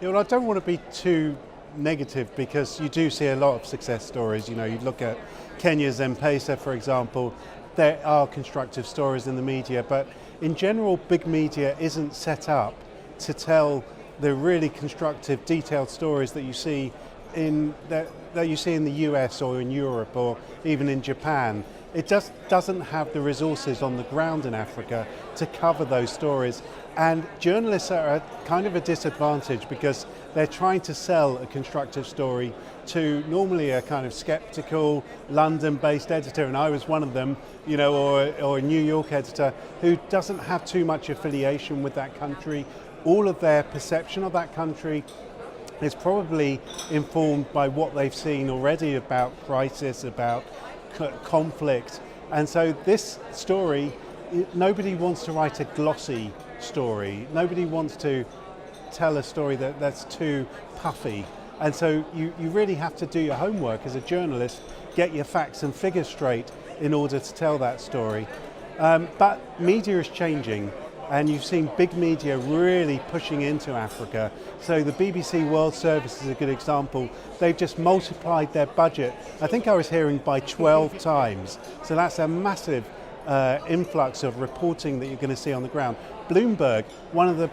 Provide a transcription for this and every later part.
Yeah, well, I don't want to be too negative because you do see a lot of success stories. You know, you look at Kenya's M-Pesa, for example. There are constructive stories in the media, but in general, big media isn't set up to tell the really constructive, detailed stories that you see in the US or in Europe or even in Japan. It just doesn't have the resources on the ground in Africa to cover those stories. And journalists are at kind of a disadvantage because they're trying to sell a constructive story to normally a kind of skeptical London-based editor, and I was one of them, you know, or a New York editor who doesn't have too much affiliation with that country. All of their perception of that country is probably informed by what they've seen already about crisis, about conflict. And so this story, nobody wants to write a glossy story. Nobody wants to tell a story that's too puffy. And so you really have to do your homework as a journalist, get your facts and figures straight in order to tell that story. But media is changing, and you've seen big media really pushing into Africa. So the BBC World Service is a good example. They've just multiplied their budget, I think I was hearing, by 12 times. So that's a massive influx of reporting that you're going to see on the ground. Bloomberg, one of the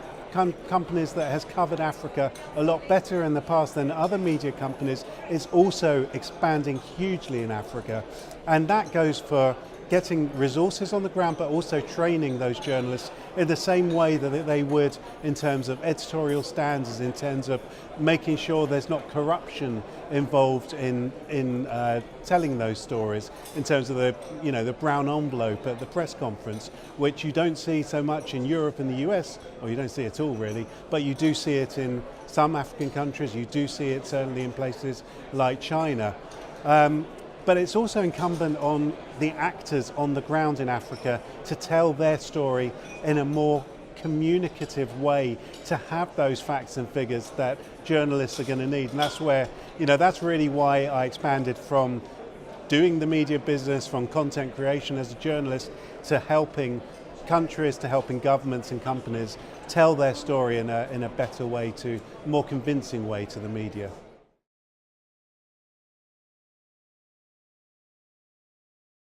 companies that has covered Africa a lot better in the past than other media companies, is also expanding hugely in Africa. And that goes for getting resources on the ground, but also training those journalists in the same way that they would in terms of editorial standards, in terms of making sure there's not corruption involved in telling those stories, in terms of the brown envelope at the press conference, which you don't see so much in Europe and the US, or you don't see it all really, but you do see it in some African countries, you do see it certainly in places like China. But it's also incumbent on the actors on the ground in Africa to tell their story in a more communicative way, to have those facts and figures that journalists are going to need. And that's where, that's really why I expanded from doing the media business, from content creation as a journalist, to helping countries, to helping governments and companies tell their story in a better way, more convincing way to the media.